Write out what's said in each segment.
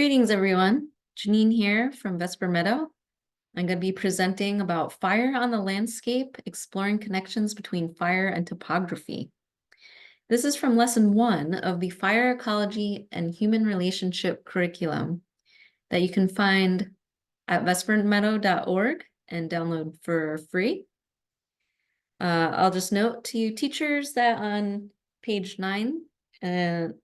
Greetings, everyone. Janine here from Vesper Meadow. I'm going to be presenting about fire on the landscape, exploring connections between fire and topography. This is from lesson 1 of the Fire Ecology and Human Relationship curriculum that you can find at vespermeadow.org and download for free. I'll just note to you teachers that on page 9, there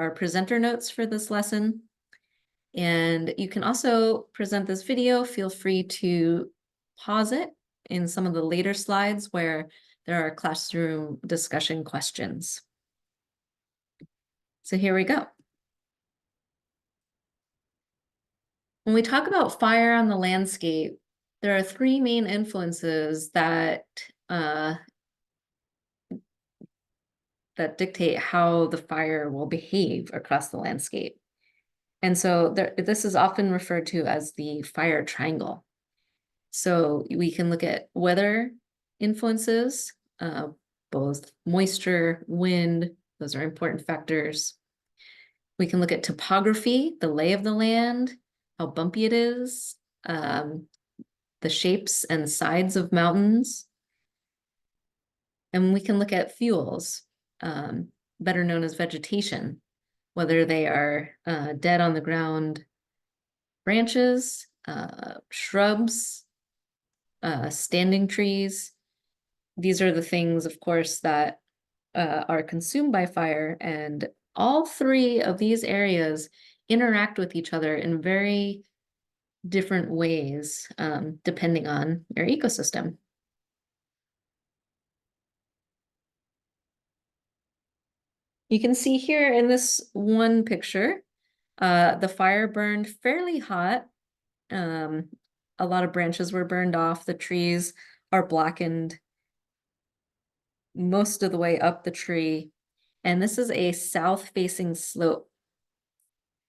are presenter notes for this lesson. And you can also present this video. Feel free to pause it in some of the later slides where there are classroom discussion questions. So here we go. When we talk about fire on the landscape, there are 3 main influences that dictate how the fire will behave across the landscape. And so this is often referred to as the fire triangle. So we can look at weather influences, both moisture, wind, those are important factors. We can look at topography, the lay of the land, how bumpy it is, the shapes and sides of mountains. And we can look at fuels, better known as vegetation, whether they are dead on the ground branches, shrubs, standing trees. These are the things, of course, that are consumed by fire, and all 3 of these areas interact with each other in very different ways, depending on your ecosystem. You can see here in this one picture, the fire burned fairly hot. A lot of branches were burned off. The trees are blackened most of the way up the tree. And this is a south-facing slope.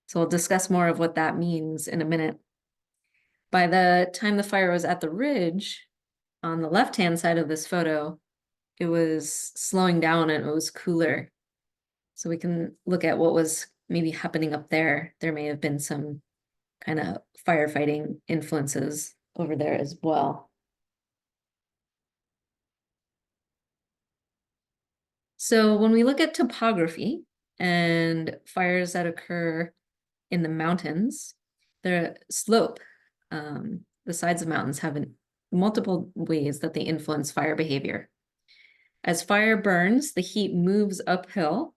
So we'll discuss more of what that means in a minute. By the time the fire was at the ridge, on the left-hand side of this photo, it was slowing down and it was cooler. So we can look at what was maybe happening up there. There may have been some kind of firefighting influences over there as well. So when we look at topography and fires that occur in the mountains, the slope, the sides of mountains have multiple ways that they influence fire behavior. As fire burns, the heat moves uphill,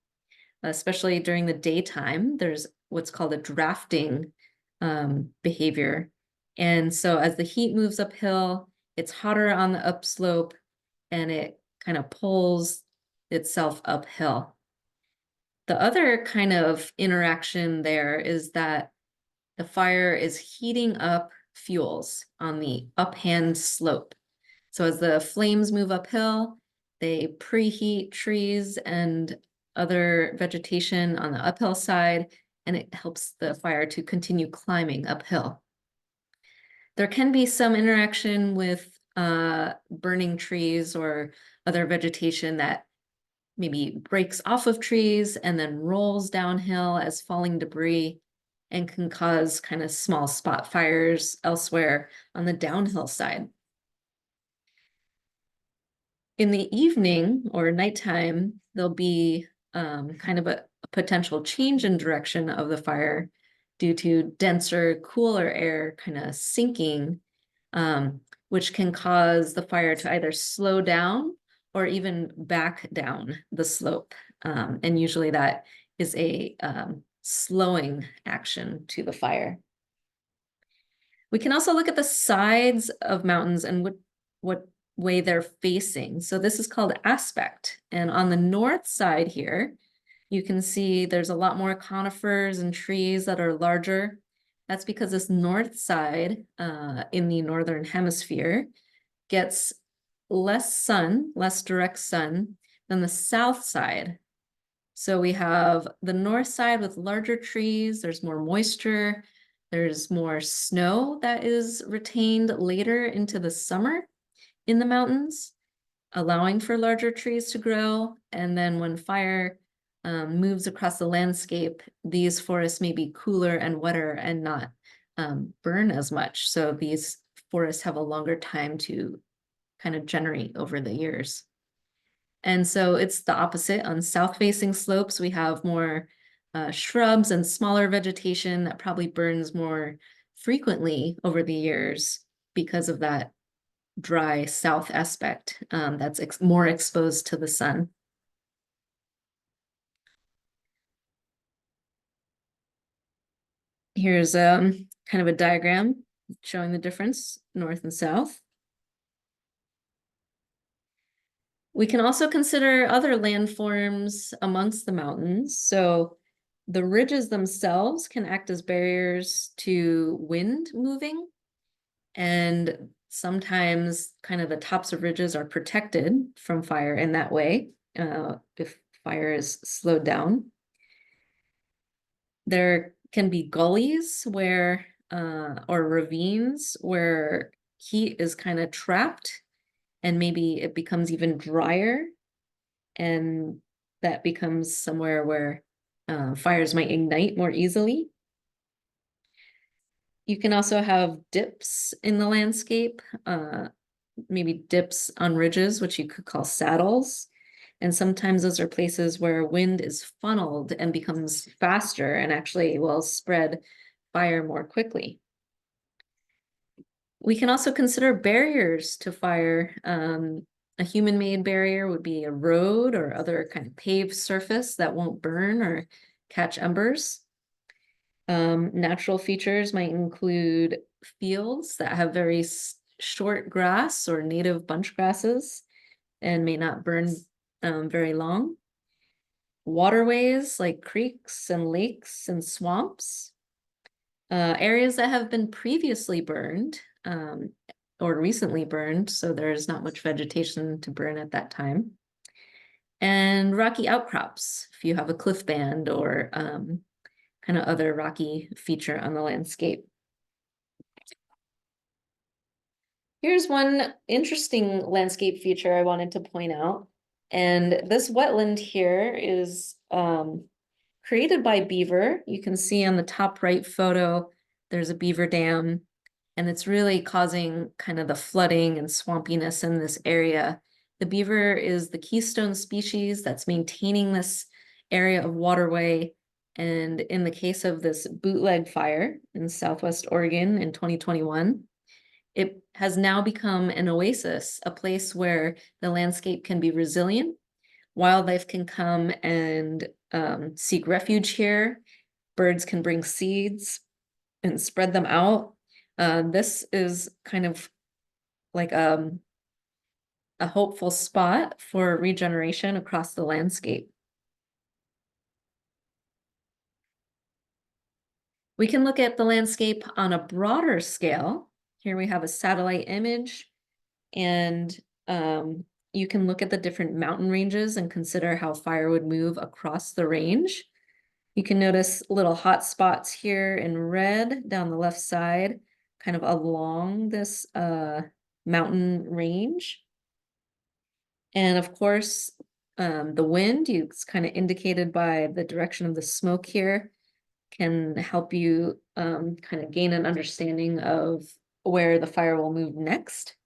especially during the daytime. There's what's called a drafting behavior. And so as the heat moves uphill, it's hotter on the upslope and it kind of pulls itself uphill. The other kind of interaction there is that the fire is heating up fuels on the uphand slope. So as the flames move uphill, they preheat trees and other vegetation on the uphill side, and it helps the fire to continue climbing uphill. There can be some interaction with burning trees or other vegetation that maybe breaks off of trees and then rolls downhill as falling debris and can cause kind of small spot fires elsewhere on the downhill side. In the evening or nighttime, there'll be kind of a potential change in direction of the fire due to denser, cooler air kind of sinking, which can cause the fire to either slow down or even back down the slope. And usually that is a slowing action to the fire. We can also look at the sides of mountains and what way they're facing. So this is called aspect. And on the north side here, you can see there's a lot more conifers and trees that are larger. That's because this north side in the northern hemisphere gets less sun, less direct sun than the south side. So we have the north side with larger trees, there's more moisture, there's more snow that is retained later into the summer in the mountains, allowing for larger trees to grow. And then when fire moves across the landscape, these forests may be cooler and wetter and not burn as much. So these forests have a longer time to kind of generate over the years. And so it's the opposite. On south-facing slopes, we have more shrubs and smaller vegetation that probably burns more frequently over the years because of that dry south aspect that's more exposed to the sun. Here's kind of a diagram showing the difference north and south. We can also consider other landforms amongst the mountains. So the ridges themselves can act as barriers to wind moving. And sometimes kind of the tops of ridges are protected from fire in that way, if fire is slowed down. There can be gullies where, or ravines where heat is kind of trapped and maybe it becomes even drier, and that becomes somewhere where fires might ignite more easily. You can also have dips in the landscape, maybe dips on ridges, which you could call saddles. And sometimes those are places where wind is funneled and becomes faster and actually will spread fire more quickly. We can also consider barriers to fire. A human-made barrier would be a road or other kind of paved surface that won't burn or catch embers. Natural features might include fields that have very short grass or native bunch grasses and may not burn very long. Waterways like creeks and lakes and swamps. Areas that have been previously burned or recently burned, so there's not much vegetation to burn at that time. And rocky outcrops, if you have a cliff band or kind of other rocky feature on the landscape. Here's one interesting landscape feature I wanted to point out. And this wetland here is created by beaver. You can see on the top right photo, there's a beaver dam, and it's really causing kind of the flooding and swampiness in this area. The beaver is the keystone species that's maintaining this area of waterway. And in the case of this bootleg fire in Southwest Oregon in 2021, it has now become an oasis, a place where the landscape can be resilient. Wildlife can come and seek refuge here. Birds can bring seeds and spread them out. This is kind of like a hopeful spot for regeneration across the landscape. We can look at the landscape on a broader scale. Here we have a satellite image, and you can look at the different mountain ranges and consider how fire would move across the range. You can notice little hot spots here in red down the left side, kind of along this mountain range. And of course, the wind, it's kind of indicated by the direction of the smoke here, can help you kind of gain an understanding of where the fire will move next.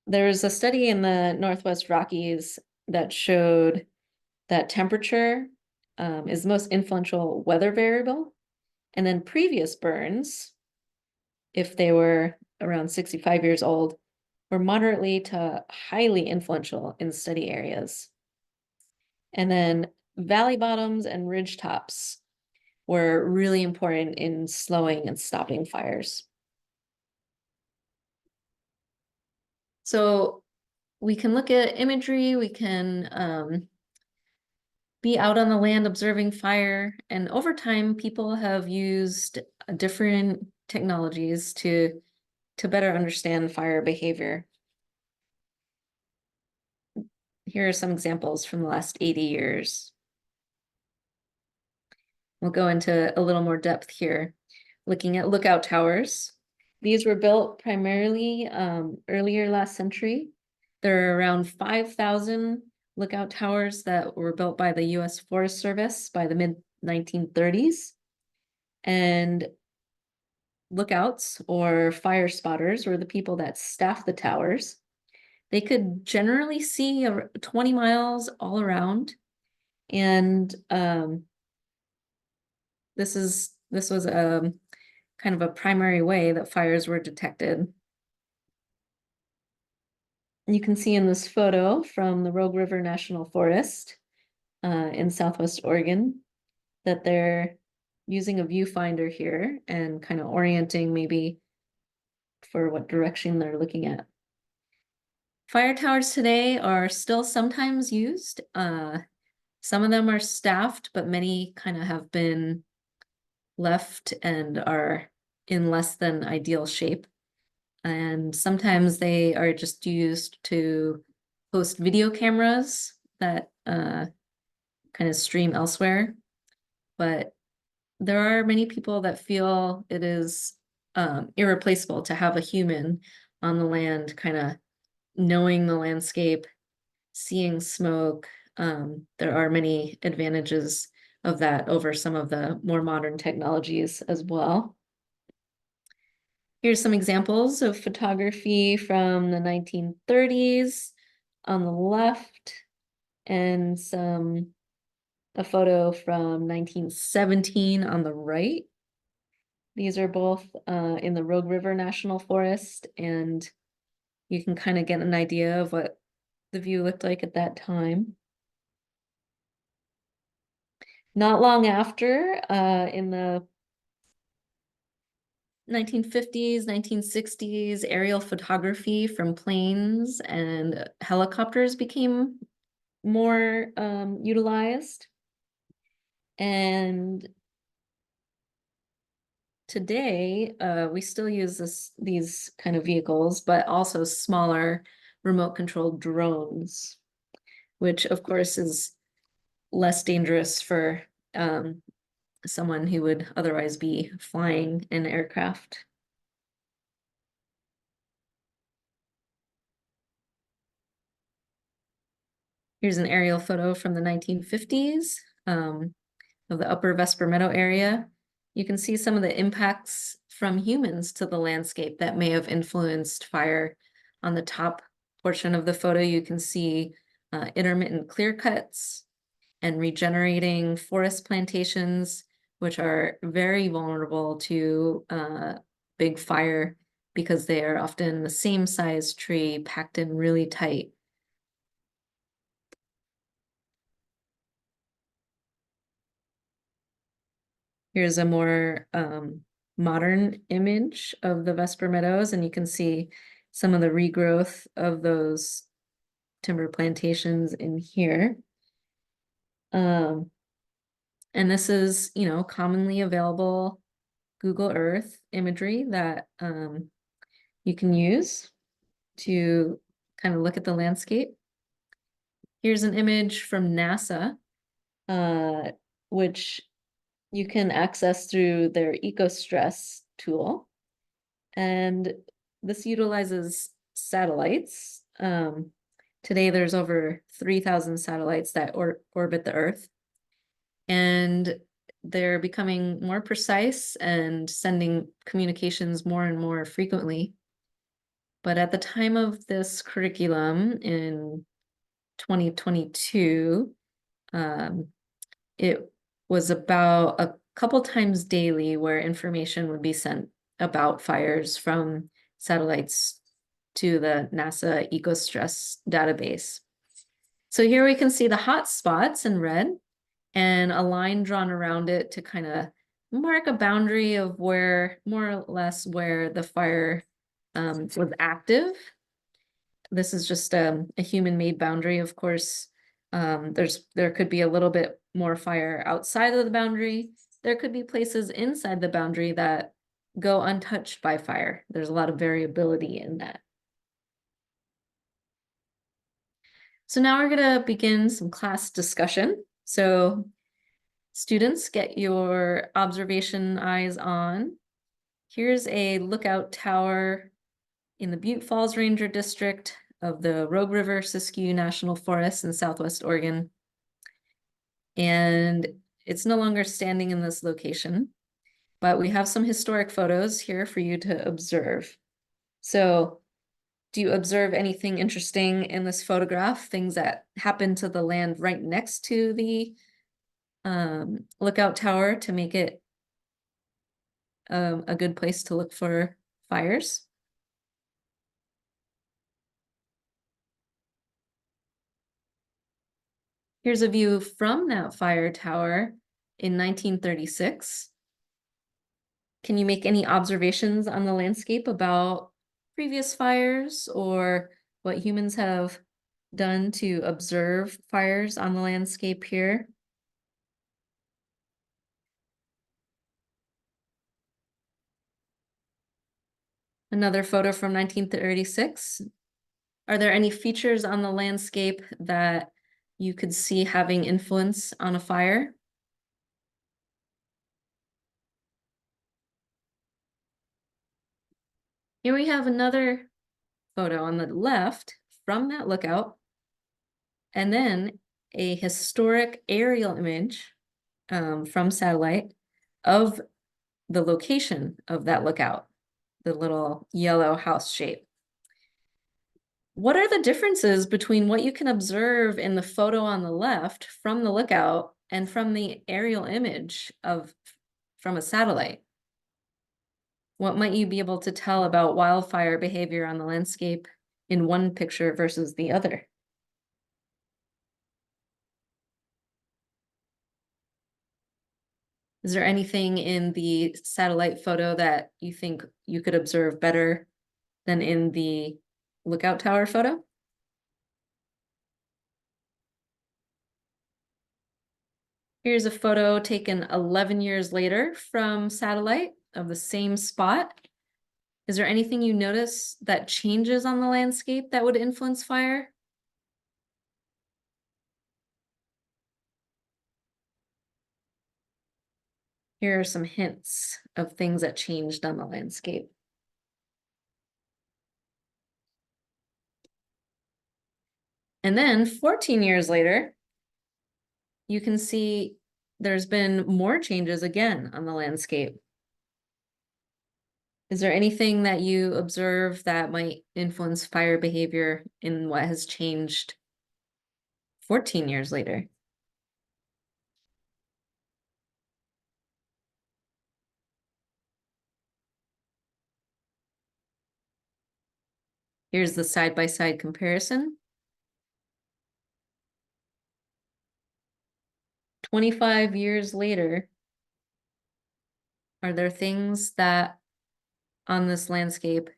There's a study in the Northwest Rockies that showed that temperature is the most influential weather variable. And then previous burns, if they were around 65 years old, were moderately to highly influential in study areas. And then valley bottoms and ridge tops were really important in slowing and stopping fires. So we can look at imagery, we can be out on the land observing fire, and over time people have used different technologies to better understand fire behavior. Here are some examples from the last 80 years. We'll go into a little more depth here, looking at lookout towers. These were built primarily earlier last century. There are around 5,000 lookout towers that were built by the US Forest Service by the mid 1930s. And lookouts or fire spotters were the people that staffed the towers. They could generally see 20 miles all around. And this was kind of a primary way that fires were detected. You can see in this photo from the Rogue River National Forest in Southwest Oregon that they're using a viewfinder here and kind of orienting maybe for what direction they're looking at. Fire towers today are still sometimes used. Some of them are staffed, but many kind of have been left and are in less than ideal shape. And sometimes they are just used to host video cameras that kind of stream elsewhere. But there are many people that feel it is irreplaceable to have a human on the land, kind of knowing the landscape, seeing smoke. There are many advantages of that over some of the more modern technologies as well. Here's some examples of photography from the 1930s on the left, and a photo from 1917 on the right. These are both in the Rogue River National Forest, and you can kind of get an idea of what the view looked like at that time. Not long after, in the 1950s, 1960s, aerial photography from planes and helicopters became more utilized. And today, we still use these kind of vehicles, but also smaller remote controlled drones, which of course is less dangerous for someone who would otherwise be flying an aircraft. Here's an aerial photo from the 1950s of the upper Vesper Meadow area. You can see some of the impacts from humans to the landscape that may have influenced fire. On the top portion of the photo, you can see intermittent clear cuts and regenerating forest plantations, which are very vulnerable to big fire because they are often the same size tree packed in really tight. Here's a more modern image of the Vesper Meadows, and you can see some of the regrowth of those timber plantations in here. And this is, commonly available Google Earth imagery that you can use to kind of look at the landscape. Here's an image from NASA, which you can access through their EcoStress tool. And this utilizes satellites. Today, there's over 3,000 satellites that orbit the Earth. And they're becoming more precise and sending communications more and more frequently. But at the time of this curriculum in 2022, it was about a couple times daily where information would be sent about fires from satellites to the NASA EcoStress database. So here we can see the hot spots in red and a line drawn around it to kind of mark a boundary of where, more or less, where the fire was active. This is just a human-made boundary. Of course, there could be a little bit more fire outside of the boundary. There could be places inside the boundary that go untouched by fire. There's a lot of variability in that. So now we're going to begin some class discussion. So students, get your observation eyes on. Here's a lookout tower in the Butte Falls Ranger District of the Rogue River Siskiyou National Forest in Southwest Oregon. And it's no longer standing in this location, but we have some historic photos here for you to observe. So do you observe anything interesting in this photograph? Things that happen to the land right next to the lookout tower to make it a good place to look for fires? Here's a view from that fire tower in 1936. Can you make any observations on the landscape about previous fires or what humans have done to observe fires on the landscape here? Another photo from 1936. Are there any features on the landscape that you could see having influence on a fire? Here we have another photo on the left from that lookout, and then a historic aerial image from satellite of the location of that lookout, the little yellow house shape. What are the differences between what you can observe in the photo on the left from the lookout and from the aerial image from a satellite? What might you be able to tell about wildfire behavior on the landscape in one picture versus the other? Is there anything in the satellite photo that you think you could observe better than in the lookout tower photo? Here's a photo taken 11 years later from satellite of the same spot. Is there anything you notice that changes on the landscape that would influence fire? Here are some hints of things that changed on the landscape. And then 14 years later, you can see there's been more changes again on the landscape. Is there anything that you observe that might influence fire behavior in what has changed 14 years later? Here's the side-by-side comparison. 25 years later, are there things that on this landscape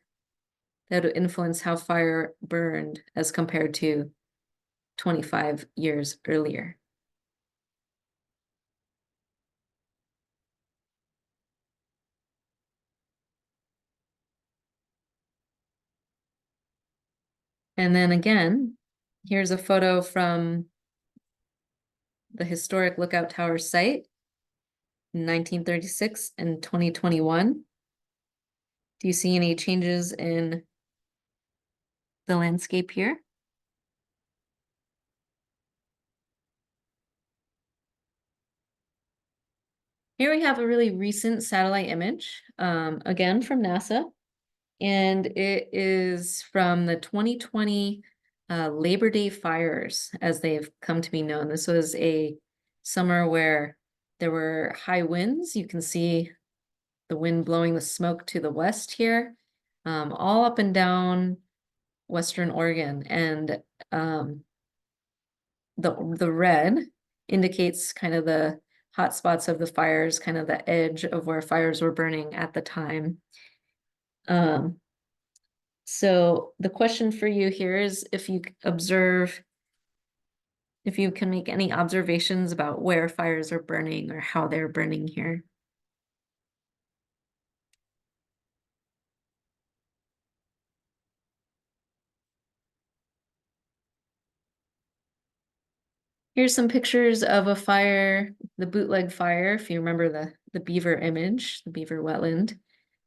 that would influence how fire burned as compared to 25 years earlier? And then again, here's a photo from the historic Lookout Tower site in 1936 and 2021. Do you see any changes in the landscape here? Here we have a really recent satellite image, again from NASA, and it is from the 2020 Labor Day fires, as they've come to be known. This was a summer where there were high winds. You can see the wind blowing the smoke to the west here, all up and down Western Oregon. And the red indicates kind of the hot spots of the fires, kind of the edge of where fires were burning at the time. So the question for you here is if you can make any observations about where fires are burning or how they're burning here. Here's some pictures of a fire, the bootleg fire, if you remember the beaver image, the beaver wetland.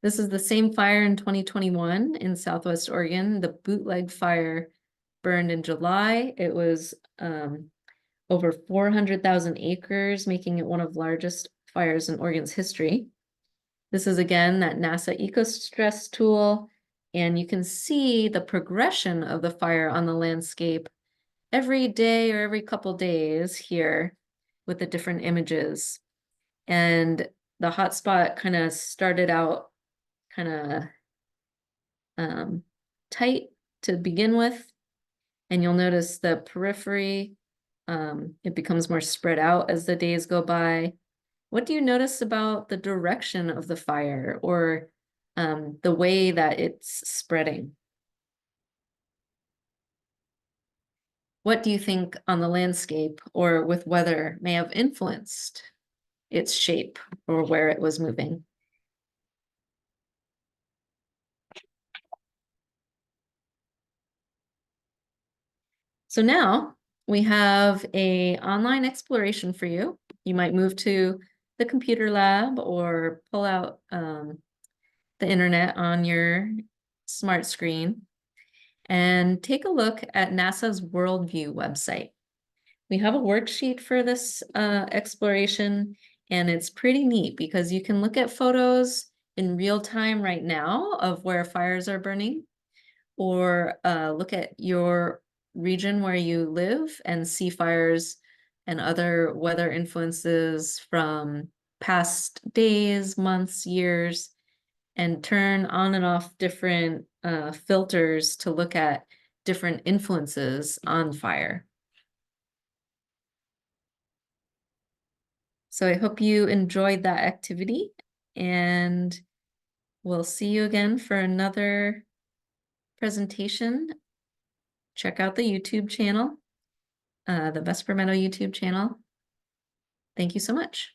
This is the same fire in 2021 in Southwest Oregon, the bootleg fire burned in July. It was over 400,000 acres, making it one of the largest fires in Oregon's history. This is again that NASA eco-stress tool, and you can see the progression of the fire on the landscape every day or every couple days here with the different images. And the hotspot kind of started out kind of tight to begin with. And you'll notice the periphery, it becomes more spread out as the days go by. What do you notice about the direction of the fire or the way that it's spreading? What do you think on the landscape or with weather may have influenced its shape or where it was moving? So now we have a online exploration for you. You might move to the computer lab or pull out the internet on your smart screen and take a look at NASA's Worldview website. We have a worksheet for this exploration, and it's pretty neat because you can look at photos in real time right now of where fires are burning, or look at your region where you live and see fires and other weather influences from past days, months, years, and turn on and off different filters to look at different influences on fire. So I hope you enjoyed that activity, and we'll see you again for another presentation. Check out the YouTube channel, the Vesper Meadow YouTube channel. Thank you so much.